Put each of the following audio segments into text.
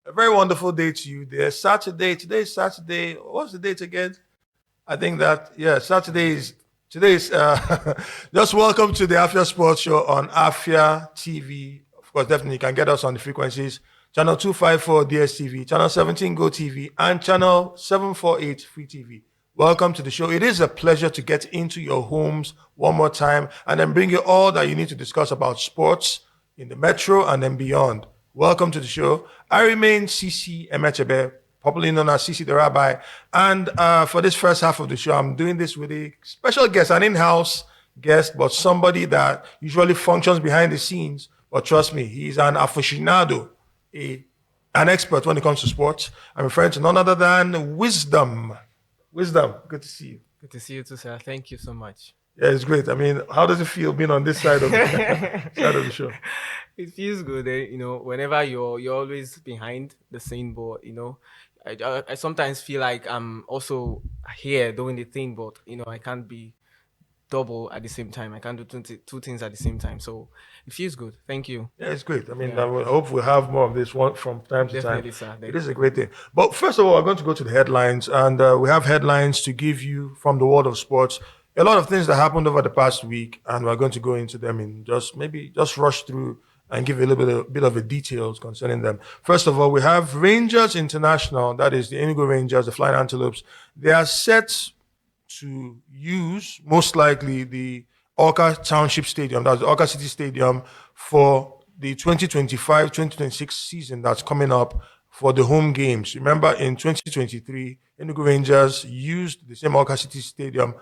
A very wonderful day to you there. Saturday. Today is Saturday. What's the date again? I think that, yeah, Saturday is, today is, just welcome to the AFIA Sports Show on AFIA TV. Of course, definitely you can get us on the frequencies. Channel 254 DSTV, Channel 17 Go TV, and Channel 748 Free TV. Welcome to the show. It is a pleasure to get into your homes one more time and then bring you all that you need to discuss about sports in the metro and then beyond. Welcome to the show. I remain CC Emechebe, popularly known as CC the Rabbi. And for this first half of the show, I'm doing this with a special guest, an in-house guest, but somebody that usually functions behind the scenes. But trust me, he's an aficionado, an expert when it comes to sports. I'm referring to none other than Wisdom. Wisdom, good to see you. Good to see you too, sir. Thank you so much. Yeah, it's great. I mean, how does it feel being on this side of the show? It feels good, whenever you're always behind the scene, but I sometimes feel like I'm also here doing the thing, but I can't be double at the same time. I can't do two things at the same time. So it feels good. Thank you. Yeah, it's great. I mean, I hope we'll have more of this one from time to Definitely, time. sir. It is a great thing. But first of all, we're going to go to the headlines, and we have headlines to give you from the world of sports. A lot of things that happened over the past week, and we're going to go into them in just rush through and give you a little bit of the details concerning them. First of all, we have Rangers International, that is the Enugu Rangers, the Flying Antelopes. They are set to use, most likely, the Awka Township Stadium, that's the Awka City Stadium, for the 2025-2026 season that's coming up for the home games. Remember, in 2023, Enugu Rangers used the same Awka City Stadium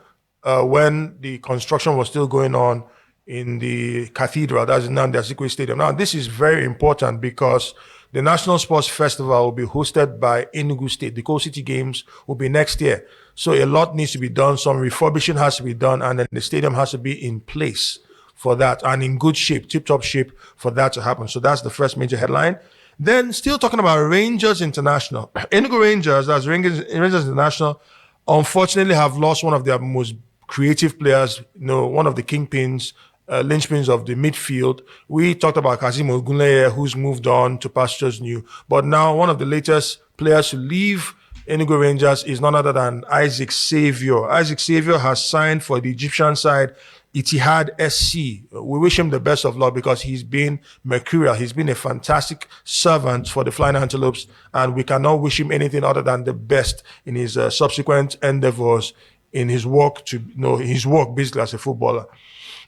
when the construction was still going on in the cathedral, that's now the Nnamdi Stadium. Now, this is very important because the National Sports Festival will be hosted by Enugu State. The Coal City Games will be next year. So a lot needs to be done. Some refurbishing has to be done, and then the stadium has to be in place for that and in good shape, tip-top shape for that to happen. So that's the first major headline. Then still talking about Rangers International. Enugu Rangers, that's Rangers International, unfortunately have lost one of their most creative players, one of the kingpins, linchpins of the midfield. We talked about Kazeem Ogunleye, who's moved on to pastures new. But now one of the latest players to leave Enugu Rangers is none other than Isaac Saviour. Isaac Saviour has signed for the Egyptian side, Ittihad SC. We wish him the best of luck because he's been mercurial. He's been a fantastic servant for the Flying Antelopes, and we cannot wish him anything other than the best in his subsequent endeavors in his work his work basically as a footballer.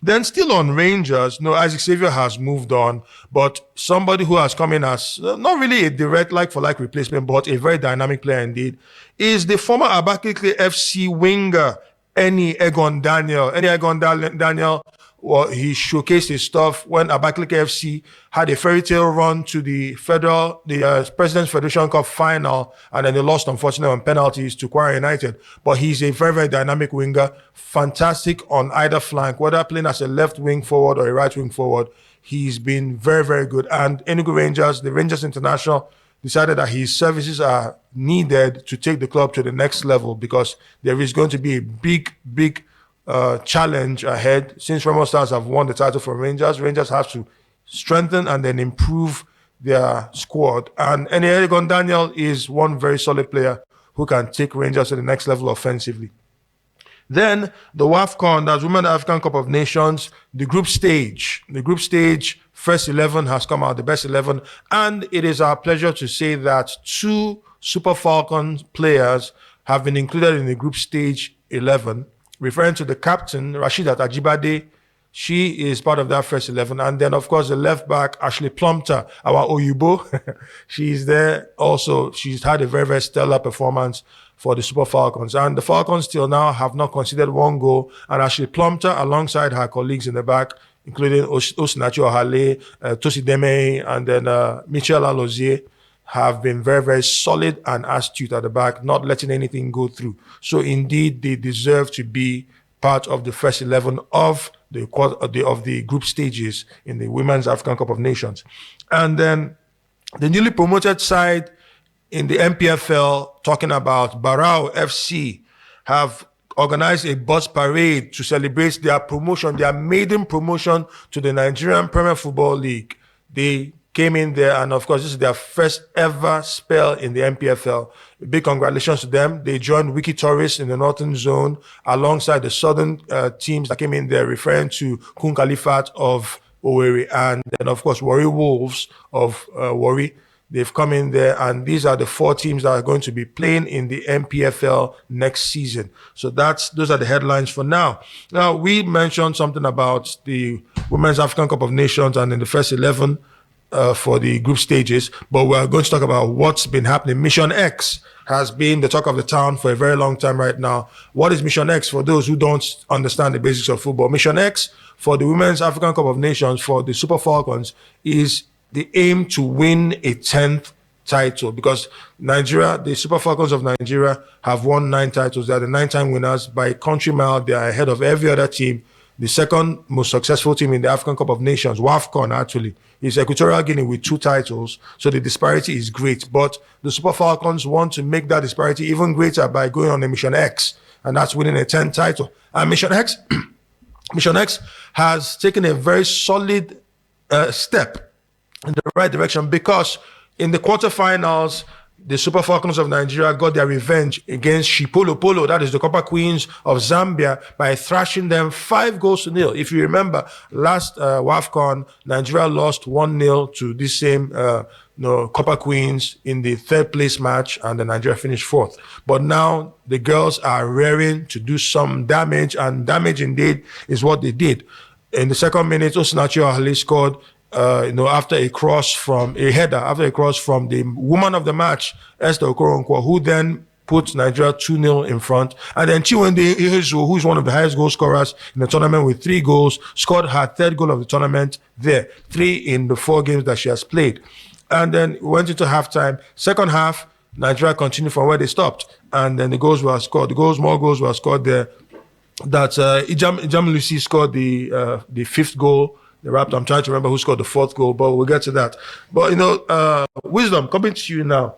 Then still on Rangers, Isaac Saviour has moved on, but somebody who has come in as not really a direct like-for-like replacement, but a very dynamic player indeed, is the former Abakaliki FC winger, Eni Egon Daniel. Eni Egon Daniel, well, he showcased his stuff when Abakaliki FC had a fairy tale run to the President's Federation Cup final, and then they lost, unfortunately, on penalties to Kwara United. But he's a very, very dynamic winger, fantastic on either flank, whether playing as a left wing forward or a right wing forward. He's been very, very good. And Enugu Rangers, the Rangers International, decided that his services are needed to take the club to the next level because there is going to be a big challenge ahead. Since Remo Stars have won the title for Rangers, Rangers have to strengthen and then improve their squad. And Eni Egon Daniel is one very solid player who can take Rangers to the next level offensively. Then the WAFCON, that's Women's African Cup of Nations, the group stage. The group stage first 11 has come out, the best 11. And it is our pleasure to say that 2 Super Falcons players have been included in the group stage 11, referring to the captain, Rasheedat Ajibade. She is part of that first 11. And then, of course, the left back, Ashleigh Plumptre, our Oyubo. She's there also. She's had a very, very stellar performance for the Super Falcons. And the Falcons till now have not conceded one goal. And Ashleigh Plumptre, alongside her colleagues in the back, including Osinachi Ohale, Tosi Deme, and then Michel Alozie, have been very, very solid and astute at the back, not letting anything go through. So indeed, they deserve to be part of the first 11 of the group stages in the Women's African Cup of Nations. And then the newly promoted side in the NPFL, talking about Barau FC, have organized a bus parade to celebrate their promotion, their maiden promotion to the Nigerian Premier Football League. They came in there, and of course, this is their first ever spell in the NPFL. Big congratulations to them. They joined Wiki Tourists in the Northern Zone alongside the Southern teams that came in there, referring to Kun Khalifat of Owerri, and then, of course, Warri Wolves of Warri. They've come in there, and these are the 4 teams that are going to be playing in the NPFL next season. So those are the headlines for now. Now, we mentioned something about the Women's African Cup of Nations and in the first 11 for the group stages, but we're going to talk about what's been happening. Mission X has been the talk of the town for a very long time right now. What is Mission X for those who don't understand the basics of football? Mission X for the Women's African Cup of Nations for the Super Falcons is the aim to win a 10th title, because Nigeria, the Super Falcons of Nigeria, have won 9 titles. They are the 9-time winners. By a country mile, they are ahead of every other team. The second most successful team in the African Cup of Nations, WAFCON actually, is Equatorial Guinea with 2 titles. So the disparity is great. But the Super Falcons want to make that disparity even greater by going on a Mission X, and that's winning a 10th title. And Mission X, Mission X has taken a very solid step in the right direction, because in the quarterfinals, the Super Falcons of Nigeria got their revenge against Shipolo Polo, that is the Copper Queens of Zambia, by thrashing them 5-0. If you remember, last WAFCON, Nigeria lost 1-0 to this same Copper Queens in the 3rd place match, and then Nigeria finished 4th. But now the girls are raring to do some damage, and damage indeed is what they did. In the 2nd minute, Osinachi Ohale scored after a cross from the woman of the match, Esther Okoronkwo, who then put Nigeria 2-0 in front. And then Chiwende Ihezuo, who's one of the highest goal scorers in the tournament with 3 goals, scored her 3rd goal of the tournament there, 3 in the 4 games that she has played. And then we went into halftime. Second half, Nigeria continued from where they stopped. And then the goals were scored. More goals were scored there. That Ijam Lucy scored the 5th goal. The Raptor. I'm trying to remember who scored the 4th goal, but we'll get to that. But, Wisdom, coming to you now.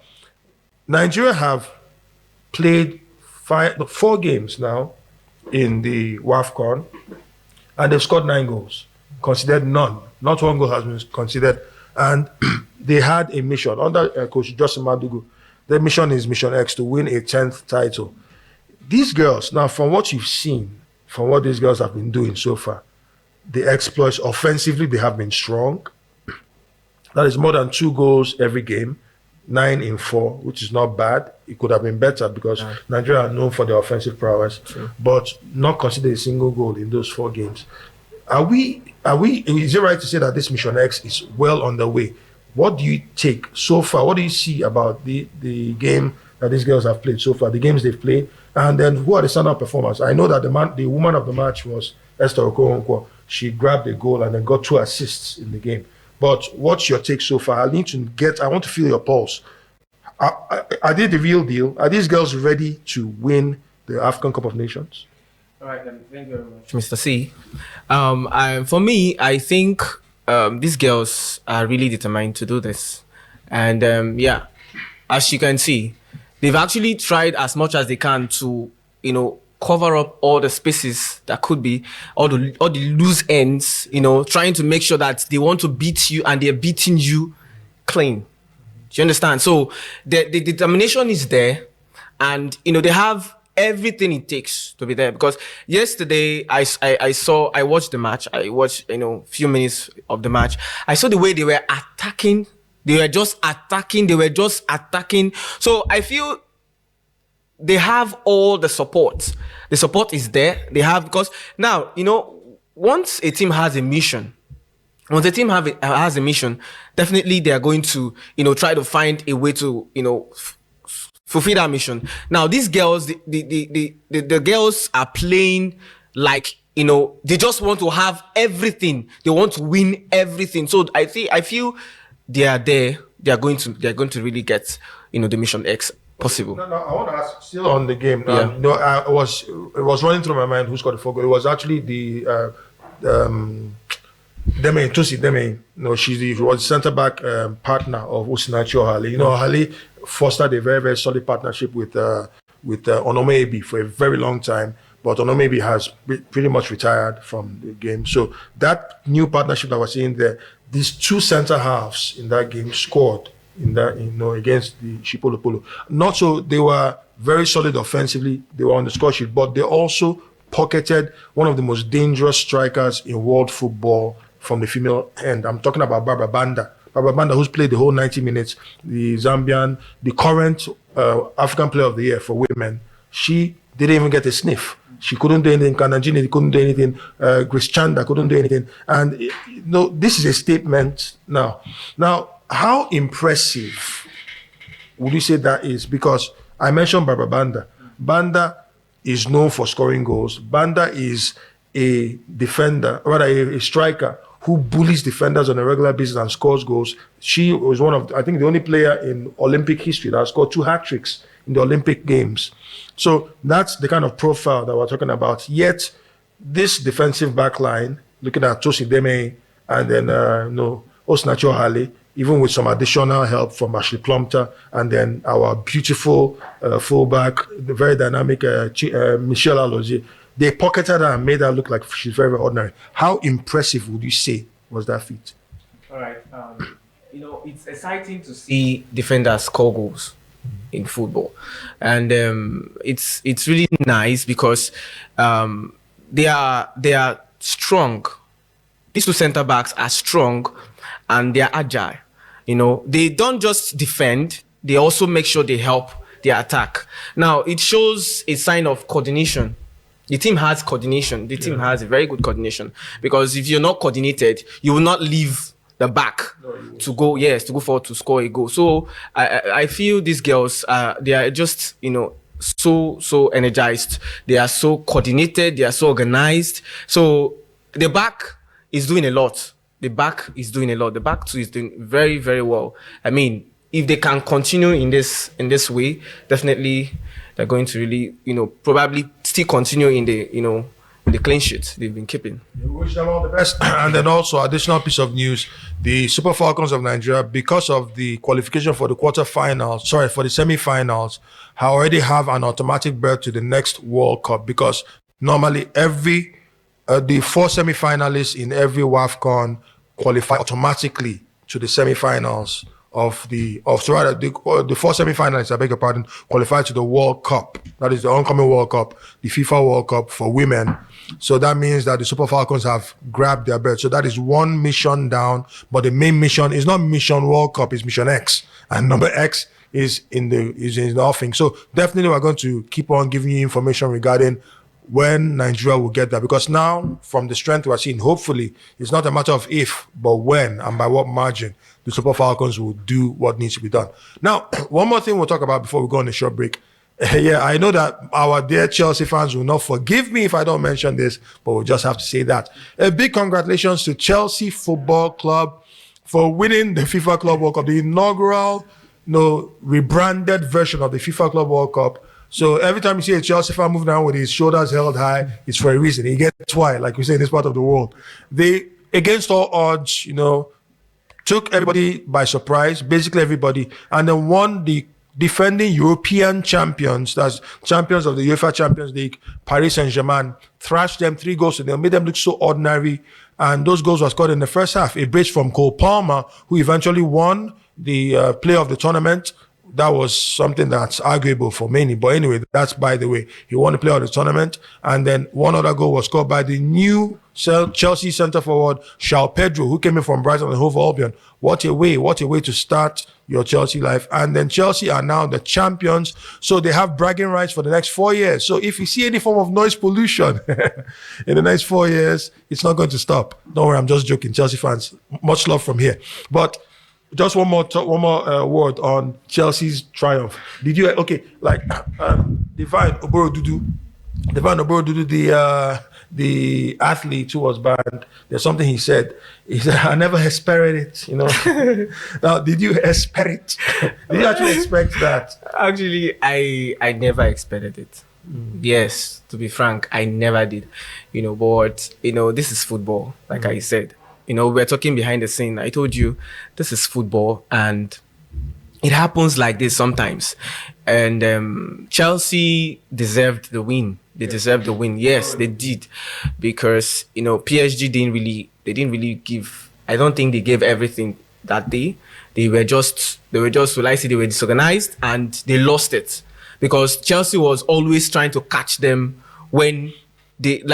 Nigeria have played 4 games now in the WAFCON, and they've scored 9 goals. Considered none. Not 1 goal has been considered. And they had a mission under Coach Justin Madugu. Their mission is Mission X, to win a 10th title. These girls, now from what you've seen, from what these girls have been doing so far, the exploits offensively, they have been strong. That is more than 2 goals every game, 9 in 4, which is not bad. It could have been better because Nigeria are known for their offensive prowess, but not considered a single goal in those 4 games. Is it right to say that this Mission X is well underway? What do you take so far? What do you see about the game that these girls have played so far, the games they've played, and then who are the standout performers? I know that the woman of the match was Esther Okoronkwo. She grabbed a goal and then got 2 assists in the game. But what's your take so far? I want to feel your pulse. Are they the real deal? Are these girls ready to win the African Cup of Nations? All right, then. Thank you very much, Mr. C. For me, I think these girls are really determined to do this. And as you can see, they've actually tried as much as they can to, cover up all the spaces that could be, all the loose ends, trying to make sure that they want to beat you and they're beating you clean. Do you understand? So the determination is there, and they have everything it takes to be there. Because yesterday I watched the match. I watched few minutes of the match. I saw the way they were attacking. They were just attacking. So I feel they have all the support. The support is there. They have, because now, once a team has a mission, has a mission, definitely they are going to, try to find a way to, fulfill that mission. Now, these girls, the girls are playing like, they just want to have everything. They want to win everything. So I feel they are there. They're going to really get, the Mission X possible. No, I want to ask, still on the game. It was running through my mind who scored the 4 goal. It was actually the Deme Tusi. She was centre back partner of Osinachi Ohale. Ohale fostered a very, very solid partnership with Onome Ebi for a very long time. but Onomebe has pretty much retired from the game. So that new partnership that we're seeing there, these two center halves in that game scored in that, against the Shipolopolo. Not so they were very solid offensively, they were on the score sheet, but they also pocketed one of the most dangerous strikers in world football from the female end. I'm talking about Barbara Banda. Barbara Banda, who's played the whole 90 minutes, the current African Player of the Year for women. She didn't even get a sniff. She couldn't do anything. Kananjini couldn't do anything. Grace Chanda couldn't do anything. And this is a statement now. Now, how impressive would you say that is? Because I mentioned Barbara Banda. Banda is known for scoring goals. Banda is a defender, rather a striker who bullies defenders on a regular basis and scores goals. She was one of, I think, the only player in Olympic history that scored 2 hat-tricks in the Olympic Games. So that's the kind of profile that we're talking about. Yet, this defensive back line, looking at Tosi Deme and then Osinacho Hale, even with some additional help from Ashleigh Plumptre, and then our beautiful fullback, the very dynamic Michelle Alozie, they pocketed her and made her look like she's very, very ordinary. How impressive would you say was that feat? All right. It's exciting to see defenders score goals in football. And it's really nice because they are strong. These two centre-backs are strong and they are agile. They don't just defend, they also make sure they help the attack. Now, it shows a sign of coordination. The team has coordination. The team has a very good coordination, because if you're not coordinated, you will not leave the back to go forward to score a goal. So I feel these girls, they are just, so energized. They are so coordinated. They are so organized. So the back is doing a lot. The back two is doing very, very well. I mean, if they can continue in this way, definitely they're going to really, probably still continue in the clean sheet they've been keeping. We wish them all the best. And then also, additional piece of news, the Super Falcons of Nigeria, because of the qualification for the semi-finals, already have an automatic berth to the next World Cup, because normally the 4 semi-finalists in every WAFCON qualify automatically to the semi-finals the 4 semi-finalists, I beg your pardon, qualify to the World Cup. That is the oncoming World Cup, the FIFA World Cup for women. So that means that the Super Falcons have grabbed their berth. So that is one mission down, but the main mission is not Mission World Cup, it's Mission X. And number X is in the offing. So definitely we're going to keep on giving you information regarding when Nigeria will get there, because now from the strength we're seeing, hopefully it's not a matter of if, but when and by what margin the Super Falcons will do what needs to be done. Now, one more thing we'll talk about before we go on a short break. I know that our dear Chelsea fans will not forgive me if I don't mention this, but we'll just have to say that. A big congratulations to Chelsea Football Club for winning the FIFA Club World Cup, the inaugural, rebranded version of the FIFA Club World Cup. So every time you see a Chelsea fan moving around with his shoulders held high, it's for a reason. He gets why, like we say in this part of the world. They, against all odds, took everybody by surprise, basically everybody, and then won the defending European champions, that's champions of the UEFA Champions League, Paris Saint-Germain, thrashed them 3 goals to them, made them look so ordinary, and those goals were scored in the first half. A brace from Cole Palmer, who eventually won the player of the tournament. That was something that's arguable for many. But anyway, that's by the way. He won the player of the tournament. And then one other goal was scored by the new Chelsea centre forward, João Pedro, who came in from Brighton and Hove Albion. What a way to start your Chelsea life. And then Chelsea are now the champions. So they have bragging rights for the next 4 years. So if you see any form of noise pollution in the next 4 years, it's not going to stop. Don't worry, I'm just joking. Chelsea fans, much love from here. But just one more word on Chelsea's triumph. Did you Divine Oborodudu, the athlete who was banned? There's something he said. He said, "I never expected it." Now, did you expect it? Did you actually expect that? Actually, I never expected it. Yes, to be frank, I never did. But this is football, like I said. We're talking behind the scene. I told you, this is football, and it happens like this sometimes. And Chelsea deserved the win. they deserved the win. Yes, they did, because PSG didn't really give. I don't think they gave everything that day. They were just. Will I say they were disorganized and they lost it, because Chelsea was always trying to catch them when they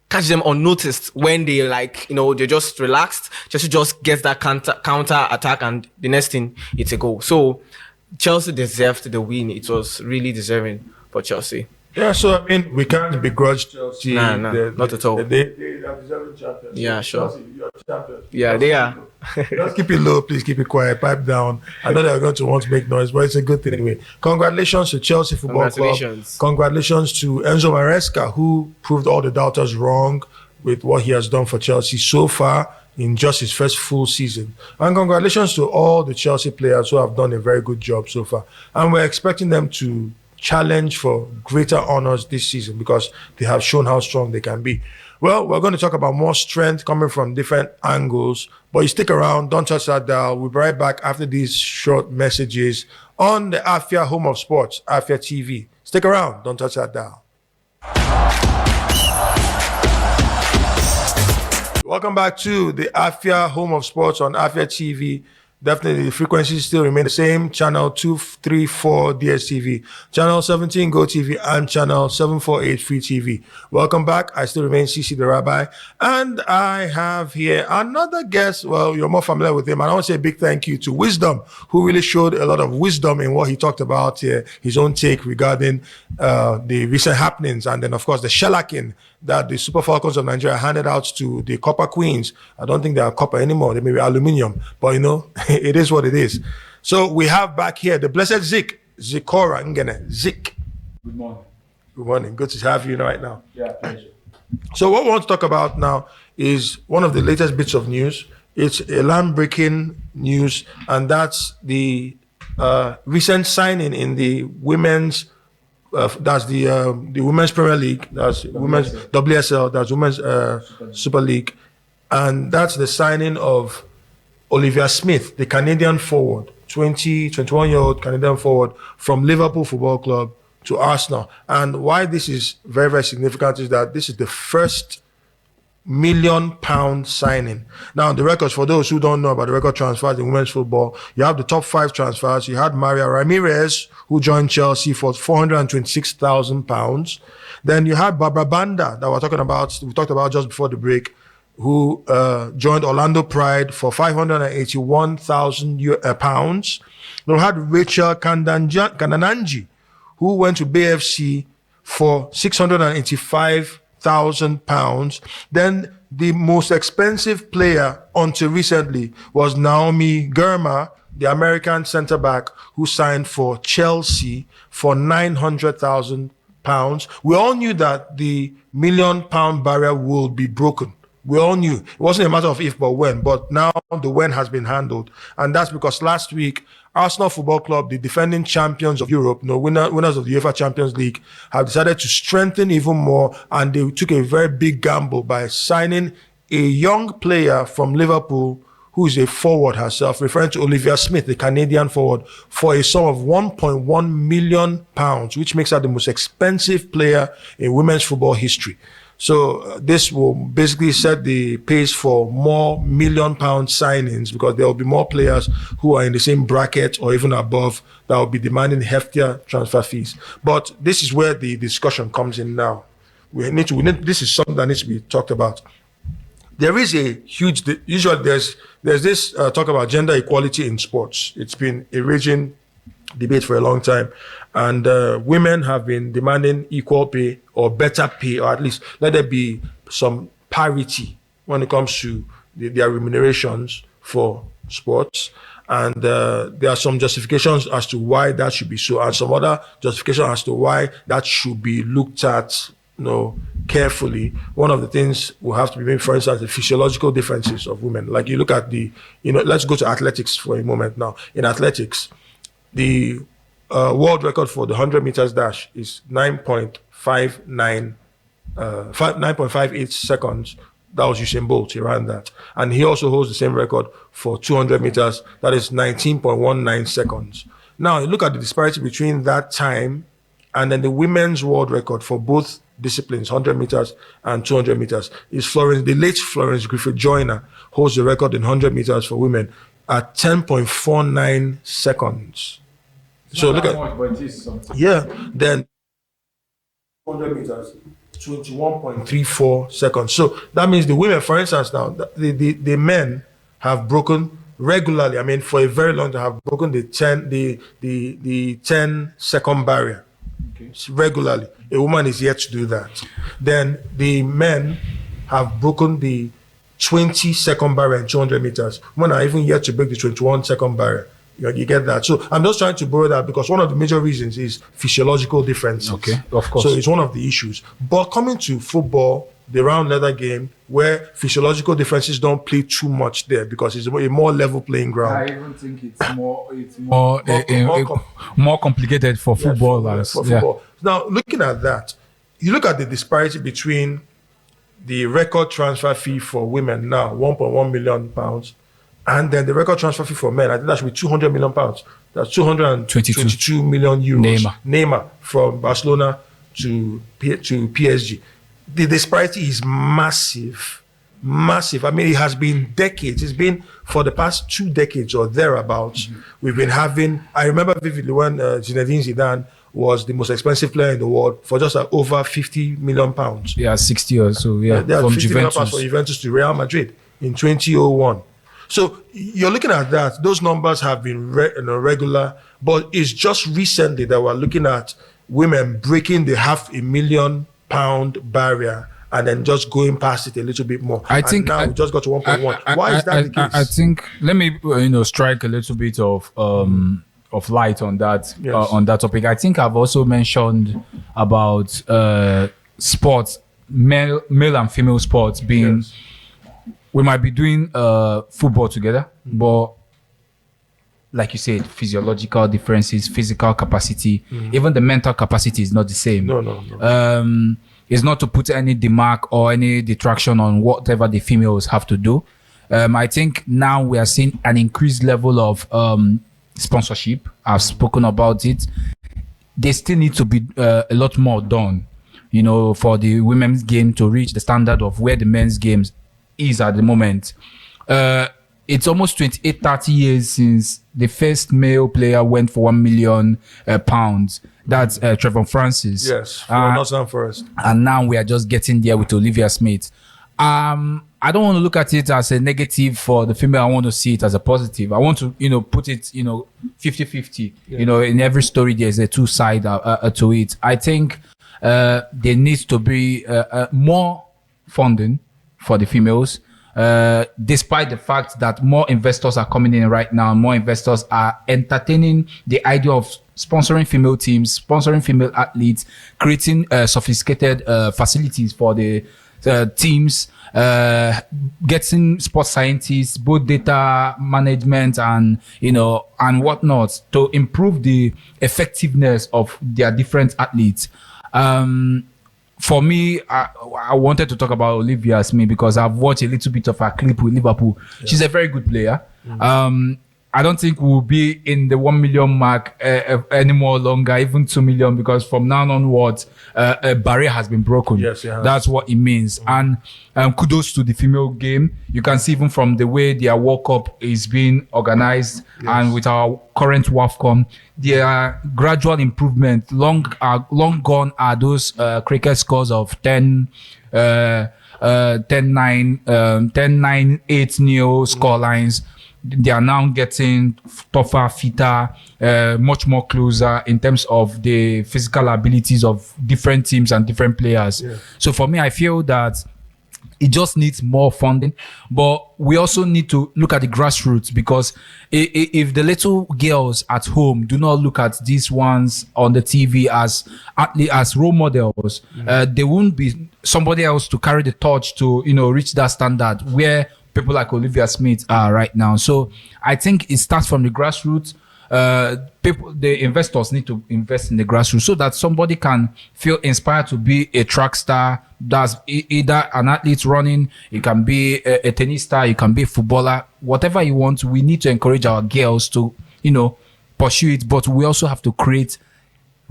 catch them unnoticed when they they're just relaxed. Chelsea just gets that counter attack, and the next thing, it's a goal. So Chelsea deserved the win. It was really deserving for Chelsea. Yeah, so I mean, we can't begrudge Chelsea. Nah, not at all. They are deserving champions. Yeah, sure. Chelsea, you are champions. Yeah, they are. Just keep it low, please. Keep it quiet. Pipe down. I know they're going to want to make noise, but it's a good thing anyway. Congratulations to Chelsea Football Club. Congratulations to Enzo Maresca, who proved all the doubters wrong with what he has done for Chelsea so far in just his first full season. And congratulations to all the Chelsea players who have done a very good job so far. And we're expecting them to challenge for greater honors this season, because they have shown how strong they can be. Well, we're going to talk about more strength coming from different angles, but you stick around, don't touch that dial. We'll be right back after these short messages on the AFIA Home of Sports, AFIA TV. Stick around, don't touch that dial. Welcome back to the AFIA Home of Sports on AFIA TV. Definitely, the frequencies still remain the same. Channel 234 DSTV, Channel 17 Go TV, and Channel 748 Free TV. Welcome back. I still remain CC the Rabbi. And I have here another guest. Well, you're more familiar with him. And I want to say a big thank you to Wisdom, who really showed a lot of wisdom in what he talked about here, his own take regarding the recent happenings. And then, of course, the shellacking that the Super Falcons of Nigeria handed out to the Copper Queens. I don't think they are copper anymore. They may be aluminium. But, it is what it is. So we have back here the blessed Zikora Ngene. Zik. Good morning. Good morning. Good to have you right now. Yeah, pleasure. So what we want to talk about now is one of the latest bits of news. It's a land-breaking news, and that's the recent signing in the women's that's the Women's Premier League, that's Women's WSL, that's Women's Super League, and that's the signing of Olivia Smith, the Canadian forward, 21-year-old Canadian forward from Liverpool Football Club to Arsenal. And why this is very, very significant is that this is the first £1 million signing. Now, the records, for those who don't know about the record transfers in women's football, you have the top 5 transfers. You had Maria Ramirez, who joined Chelsea for £426,000. Then you had Barbara Banda, that we talked about just before the break, who joined Orlando Pride for £581,000. Then we had Rachel Kandananji, who went to Bay FC for £685,000. Then the most expensive player until recently was Naomi Girma, the American centre-back, who signed for Chelsea for £900,000. We all knew that the £1 million barrier would be broken. We all knew. It wasn't a matter of if but when, but now the when has been handled. And that's because last week, Arsenal Football Club, the defending champions of Europe, winners of the UEFA Champions League, have decided to strengthen even more, and they took a very big gamble by signing a young player from Liverpool who is a forward herself, referring to Olivia Smith, the Canadian forward, for a sum of £1.1 million, which makes her the most expensive player in women's football history. So this will basically set the pace for more £1 million signings, because there will be more players who are in the same bracket or even above that will be demanding heftier transfer fees. But this is where the discussion comes in now. This is something that needs to be talked about. There is a huge, usually there's this talk about gender equality in sports. It's been a raging debate for a long time, and women have been demanding equal pay or better pay, or at least let there be some parity when it comes to their remunerations for sports. And there are some justifications as to why that should be so, and some other justifications as to why that should be looked at carefully. One of the things will have to be made, for instance, the physiological differences of women. Like you look at let's go to athletics for a moment now. In athletics, the world record for the 100 meters dash is 9.58 seconds. That was Usain Bolt. He ran that. And he also holds the same record for 200 meters. That is 19.19 seconds. Now, you look at the disparity between that time and then the women's world record for both disciplines, 100 meters and 200 meters. The late Florence Griffith Joyner holds the record in 100 meters for women at 10.49 seconds. So look at much, but it is something. Yeah, then 100 meters, 21.34 seconds. So that means the women, for instance, now the men have broken regularly. I mean, for a very long time, have broken the 10-second barrier. Okay. Regularly. A woman is yet to do that. Then the men have broken the 20-second barrier in 200 meters. Women are even yet to break the 21-second barrier. You get that? So I'm just trying to borrow that because one of the major reasons is physiological differences. Okay, of course. So it's one of the issues. But coming to football, the round leather game, where physiological differences don't play too much there because it's a more level playing ground. I even think it's more complicated for footballers. For football. Now, looking at that, you look at the disparity between the record transfer fee for women now, £1.1 million, and then the record transfer fee for men. I think that should be £200 million. That's 222 million euros. Neymar from Barcelona to PSG. The disparity is massive. Massive. I mean, it has been decades. It's been for the past 2 decades or thereabouts. Mm-hmm. We've been having, I remember vividly when Zinedine Zidane was the most expensive player in the world for just over £50 million. Yeah, 60 or so. Yeah, from Juventus. From Juventus to Real Madrid in 2001. So you're looking at that. Those numbers have been regular, but it's just recently that we're looking at women breaking the £500,000 barrier and then just going past it a little bit more. I think now we just got to 1.1. Why is that the case? I think let me strike a little bit of light on that. Yes. On that topic. I think I've also mentioned about sports, male and female sports being. Yes. We might be doing football together, but like you said, physiological differences, physical capacity, even the mental capacity is not the same. No. It's not to put any demark or any detraction on whatever the females have to do. I think now we are seeing an increased level of sponsorship. I've spoken about it. There still need to be a lot more done, for the women's game to reach the standard of where the men's games is at the moment. It's almost 30 years since the first male player went for £1 million. That's Trevor Francis. Yes, for Nottingham Forest. And now we are just getting there with Olivia Smith. I don't want to look at it as a negative for the female. I want to see it as a positive. I want to, put it, 50-50. Yes. In every story, there's a two side to it. I think there needs to be more funding for the females, despite the fact that more investors are coming in right now. More investors are entertaining the idea of sponsoring female teams, sponsoring female athletes, creating sophisticated facilities for the teams, getting sports scientists, both data management and and whatnot to improve the effectiveness of their different athletes. For me, I wanted to talk about Olivia Smith because I've watched a little bit of her clip with Liverpool. Yeah. She's a very good player. Mm-hmm. I don't think we'll be in the 1 million mark anymore longer, even 2 million, because from now onwards, a barrier has been broken. Yes, yeah. That's what it means. Mm-hmm. And kudos to the female game. You can see even from the way their World Cup is being organized, yes, and with our current WAFCON, there are gradual improvement. Long gone are those cricket scores of 10-9, 10-9-8-0 score lines. They are now getting tougher, fitter, much more closer in terms of the physical abilities of different teams and different players. Yeah. So for me, I feel that it just needs more funding, but we also need to look at the grassroots, because if the little girls at home do not look at these ones on the TV as role models, there won't be somebody else to carry the torch to reach that standard where people like Olivia Smith are right now. So I think it starts from the grassroots. The investors need to invest in the grassroots so that somebody can feel inspired to be a track star. That's either an athlete running, it can be a tennis star, it can be a footballer, whatever you want. We need to encourage our girls to, pursue it, but we also have to create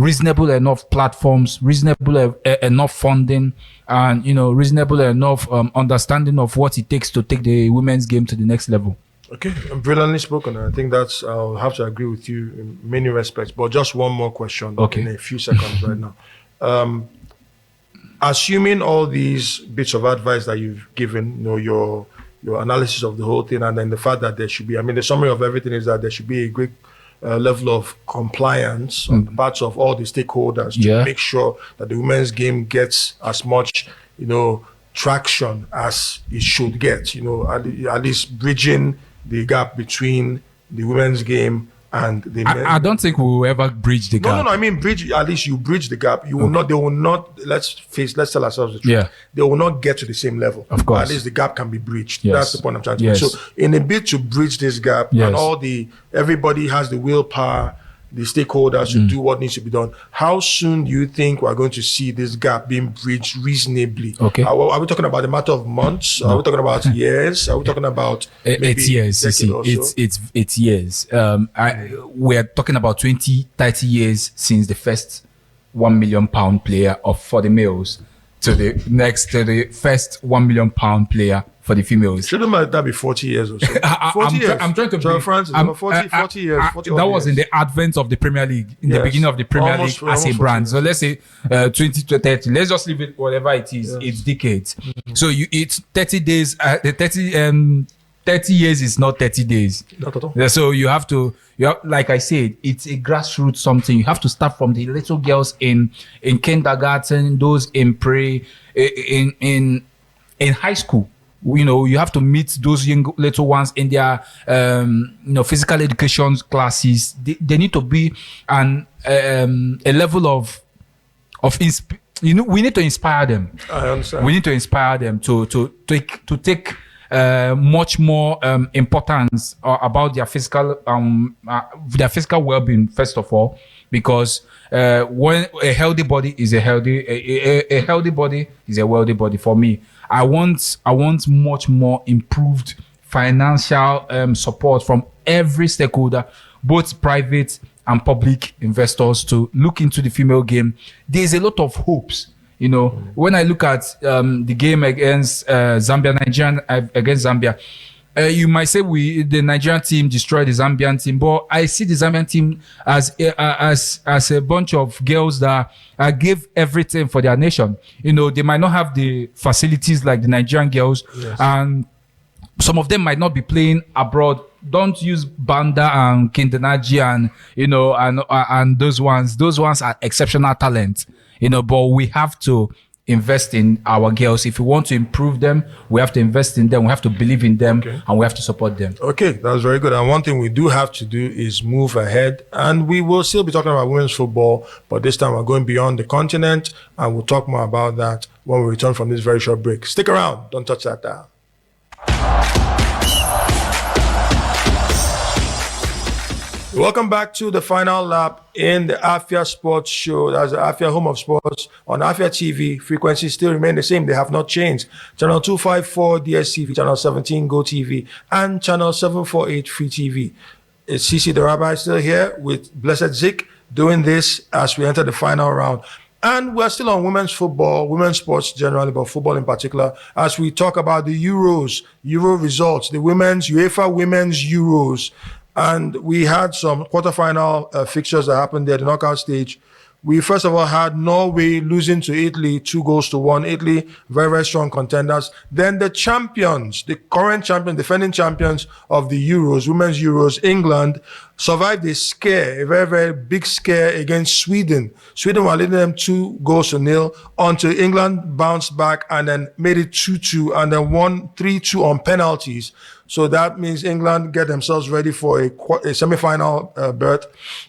reasonable enough platforms, reasonable enough funding, and reasonable enough understanding of what it takes to take the women's game to the next level. Okay, brilliantly spoken. I think I'll have to agree with you in many respects. But just one more question in a few seconds right now. Assuming all these bits of advice that you've given, your analysis of the whole thing, and then the fact that there should be, the summary of everything is that there should be a great level of compliance on the parts of all the stakeholders to make sure that the women's game gets as much, traction as it should get, at least bridging the gap between the women's game and the men. I don't think we will ever bridge the gap. No, bridge, at least you bridge the gap. You will not, they will not, let's tell ourselves the truth. Yeah. They will not get to the same level. Of course. At least the gap can be bridged. Yes. That's the point I'm trying to make. So in a bid to bridge this gap, and everybody has the willpower, the stakeholders to do what needs to be done. How soon do you think we're going to see this gap being bridged reasonably? Okay. Are we talking about a matter of months? Are we talking about years? Are we talking about it's years? You see, it's years. We're talking about 20, 30 years since the first £1 million player for the males to the first £1 million player for the females. Shouldn't that be 40 years or so? 40 years. I'm trying to be... Francis, 40 years. 40 that was in the advent of the Premier League, in the beginning of the Premier League as a brand. So let's say 20 to 30. Let's just leave it whatever it is. It's decades. So it's 30 days. 30 years is not 30 days. Not at all. So you have, like I said, it's a grassroots something. You have to start from the little girls in kindergarten, those in in high school. You have to meet those young little ones in their physical education classes. They need to be a level of we need to inspire them. I understand. We need to inspire them to take much more importance about their physical well-being first of all, because when a healthy body is a healthy body is a wealthy body. For me, I want much more improved financial support from every stakeholder, both private and public investors, to look into the female game. There's a lot of hopes. When I look at the game against against Zambia, you might say the Nigerian team destroyed the Zambian team, but I see the Zambian team as a bunch of girls that give everything for their nation. They might not have the facilities like the Nigerian girls, and some of them might not be playing abroad. Don't use Banda and Kindenaji and those ones. Those ones are exceptional talent. But we have to invest in our girls. If we want to improve them, we have to invest in them. We have to believe in them, and we have to support them. Okay, that's very good. And one thing we do have to do is move ahead, and we will still be talking about women's football, but this time we're going beyond the continent, and we'll talk more about that when we return from this very short break. Stick around. Don't touch that dial. Welcome back to the final lap in the AFIA Sports Show. That's the AFIA Home of Sports on AFIA TV. Frequencies still remain the same. They have not changed. Channel 254 DSTV, Channel 17 Go TV, and Channel 748 Free TV. It's CC the Rabbi still here with Blessed Zik doing this as we enter the final round. And we're still on women's football, women's sports generally, but football in particular, as we talk about the Euro results, the UEFA Women's Euros. And we had some quarterfinal fixtures that happened there, the knockout stage. We first of all had Norway losing to Italy 2-1. Italy, very, very strong contenders. Then the champions, the current champion, defending champions of the Euros, women's Euros, England, survived a scare, a very, very big scare against Sweden. Sweden were leading them 2-0 until England bounced back and then made it 2-2 and then won 3-2 on penalties. So that means England get themselves ready for a semi-final berth.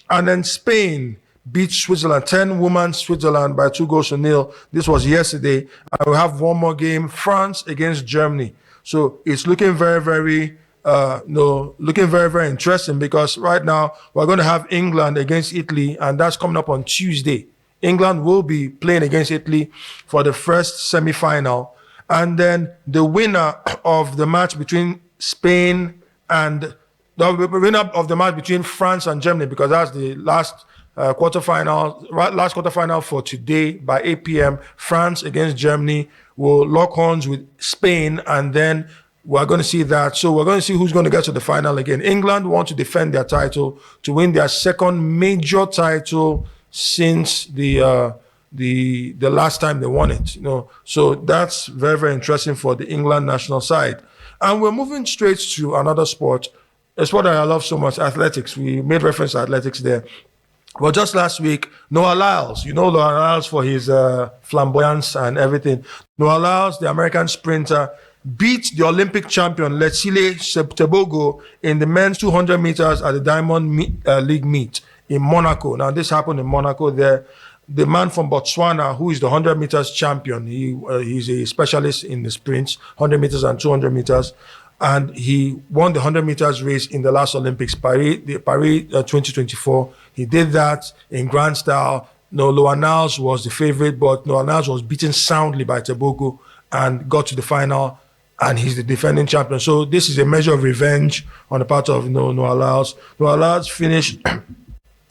And then Spain beat Switzerland, 10-woman Switzerland by 2-0. This was yesterday. And we have one more game, France against Germany. So it's looking very, very, very interesting, because right now we're going to have England against Italy, and that's coming up on Tuesday. England will be playing against Italy for the first semi-final. And then the winner of the match between Spain and the winner of the match between France and Germany, because that's the last last quarterfinal for today by 8 p.m. France against Germany will lock horns with Spain, and then we're going to see that. So we're going to see who's going to get to the final again. England want to defend their title to win their second major title since the last time they won it. So that's very, very interesting for the England national side. And we're moving straight to another sport. A sport that I love so much, athletics. We made reference to athletics there. Well, just last week, Noah Lyles, Noah Lyles for his flamboyance and everything. Noah Lyles, the American sprinter, beat the Olympic champion Letsile Tebogo in the men's 200 meters at the Diamond League meet in Monaco. Now, this happened in Monaco there. The man from Botswana, who is the 100 meters champion, he's a specialist in the sprints, 100 meters and 200 meters. And he won the 100 meters race in the last Olympics, Paris 2024. He did that in grand style. Noah Lyles was the favorite, but Noah Lyles was beaten soundly by Tebogo and got to the final, and he's the defending champion. So this is a measure of revenge on the part of Noah Lyles. Noah Lyles finished...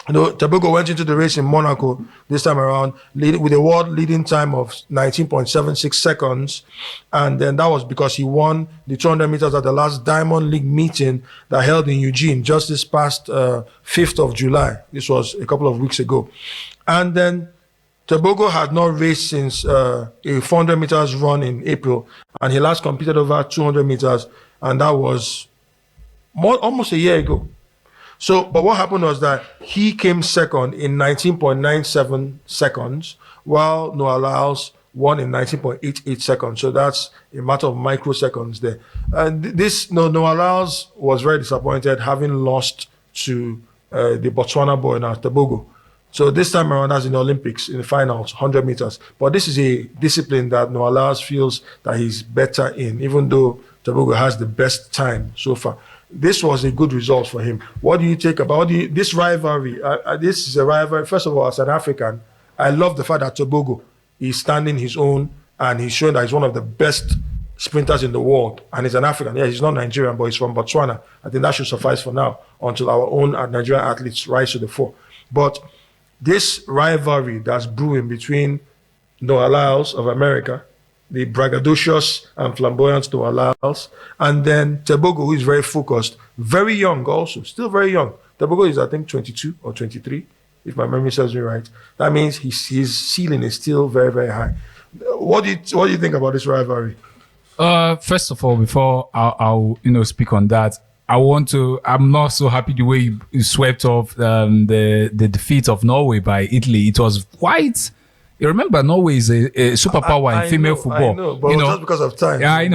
Tebogo went into the race in Monaco this time around with a world leading time of 19.76 seconds. And then that was because he won the 200 meters at the last Diamond League meeting that held in Eugene just this past 5th of July. This was a couple of weeks ago. And then Tebogo had not raced since a 400 meters run in April. And he last competed over 200 meters. And that was almost a year ago. So, but what happened was that he came second in 19.97 seconds, while Noah Lyles won in 19.88 seconds. So that's a matter of microseconds there. And Noah Lyles was very disappointed, having lost to the Botswana boy now, Tebogo. So this time around, that's in the Olympics, in the finals, 100 meters. But this is a discipline that Noah Lyles feels that he's better in, even though Tebogo has the best time so far. This was a good result for him. What do you take about this rivalry? This is a rivalry. First of all, as an African, I love the fact that Tebogo is standing his own and he's showing that he's one of the best sprinters in the world. And he's an African. Yeah, he's not Nigerian, but he's from Botswana. I think that should suffice for now until our own Nigerian athletes rise to the fore. But this rivalry that's brewing between Noah Lyles of America, the braggadocious and flamboyant Noah Lyles, and then Tebogo, who is very focused, very young also, still very young. Tebogo is, I think, 22 or 23, if my memory serves me right. That means his ceiling is still very, very high. What do you think about this rivalry? First of all, before I'll speak on that, I'm not so happy the way you swept off the defeat of Norway by Italy. It was quite... You remember Norway is a superpower in female football. I know, but just because of time. Yeah, I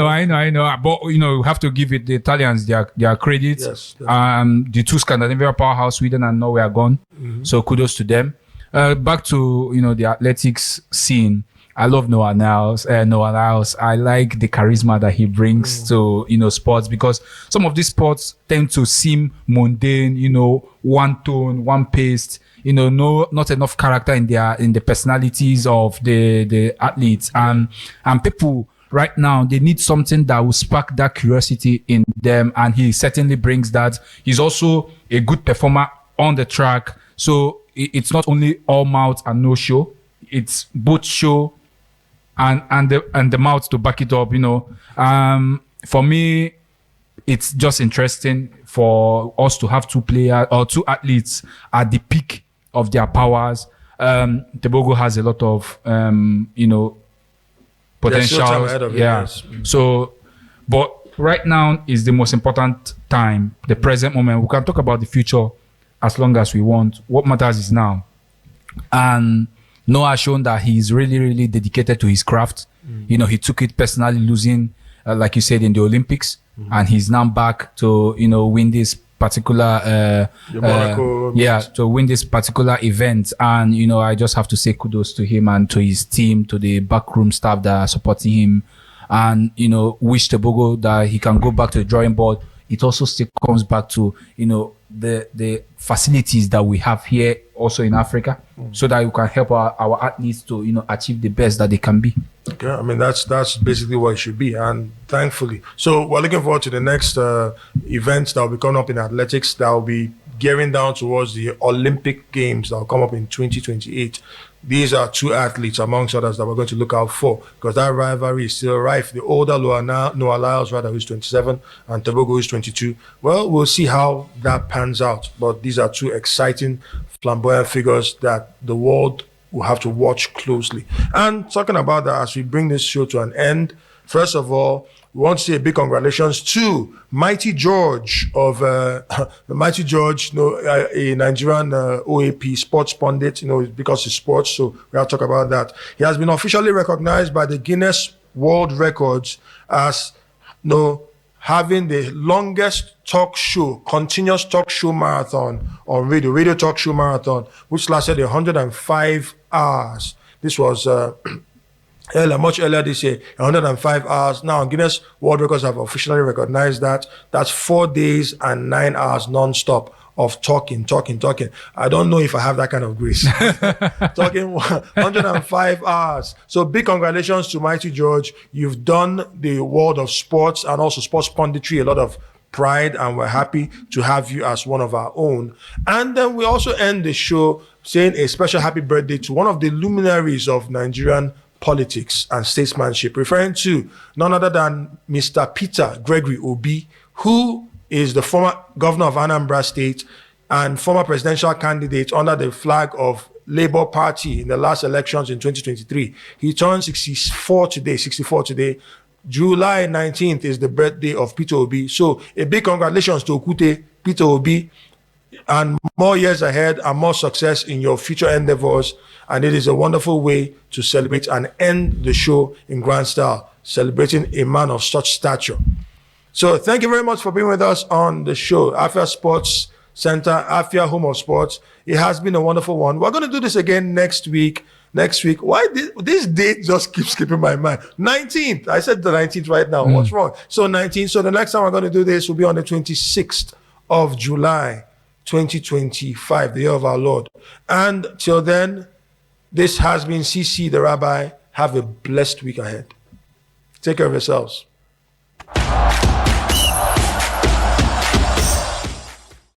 know. But you have to give it the Italians their credit. Yes. The two Scandinavian powerhouse, Sweden and Norway, are gone. Mm-hmm. So kudos to them. Back to the athletics scene. I love Noah Lyles. I like the charisma that he brings to sports, because some of these sports tend to seem mundane. One tone, one pace. Not enough character in the personalities of the athletes, and people right now, they need something that will spark that curiosity in them, and he certainly brings that. He's also a good performer on the track, so it's not only all mouth and no show, it's both show and the mouth to back it up. For me, it's just interesting for us to have two athletes at the peak of their powers. Tebogo has a lot of potential. So, but right now is the most important time, the present moment. We can talk about the future as long as we want. What matters is now. And Noah has shown that he's really, really dedicated to his craft. He took it personally, losing, like you said, in the Olympics, and he's now back to win this particular to win this particular event. And I just have to say kudos to him and to his team, to the backroom staff that are supporting him, and wish Tebogo that he can go back to the drawing board. It also still comes back to the facilities that we have here also in Africa, so that we can help our athletes to achieve the best that they can be. Okay, I mean that's basically what it should be, and thankfully. So we're looking forward to the next events that will be coming up in athletics, that will be gearing down towards the Olympic Games that will come up in 2028. These are two athletes amongst others that we're going to look out for, because that rivalry is still rife. The older Noah Lyles, rather, who's 27, and Tobago, who's 22. Well, we'll see how that pans out. But these are two exciting, flamboyant figures that the world will have to watch closely. And talking about that, as we bring this show to an end, first of all, we want to say a big congratulations to Mighty George of Mighty George, a Nigerian OAP sports pundit, because it's sports, so we have to talk about that. He has been officially recognized by the Guinness World Records as having the longest continuous talk show marathon on radio talk show marathon, which lasted 105 hours. This was much earlier this year, 105 hours. Now, Guinness World Records have officially recognized that. That's 4 days and 9 hours non-stop of talking. I don't know if I have that kind of grace. Talking 105 hours. So big congratulations to Mighty George. You've done the world of sports and also sports punditry a lot of pride, and we're happy to have you as one of our own. And then we also end the show saying a special happy birthday to one of the luminaries of Nigerian politics and statesmanship, referring to none other than Mr. Peter Gregory Obi, who is the former governor of Anambra State and former presidential candidate under the flag of Labour Party in the last elections in 2023. He turned 64 today. July 19th is the birthday of Peter Obi. So a big congratulations to Okute, Peter Obi, and more years ahead and more success in your future endeavors. And it is a wonderful way to celebrate and end the show in grand style, celebrating a man of such stature. So thank you very much for being with us on the show. AFIA Sports Center, AFIA Home of Sports. It has been a wonderful one. We're going to do this again next week. Why this date just keeps skipping my mind? 19th. I said the 19th right now. What's wrong? So 19th. So the next time we're going to do this will be on the 26th of July, 2025, the year of our Lord. And till then, this has been CC the Rabbi. Have a blessed week ahead. Take care of yourselves.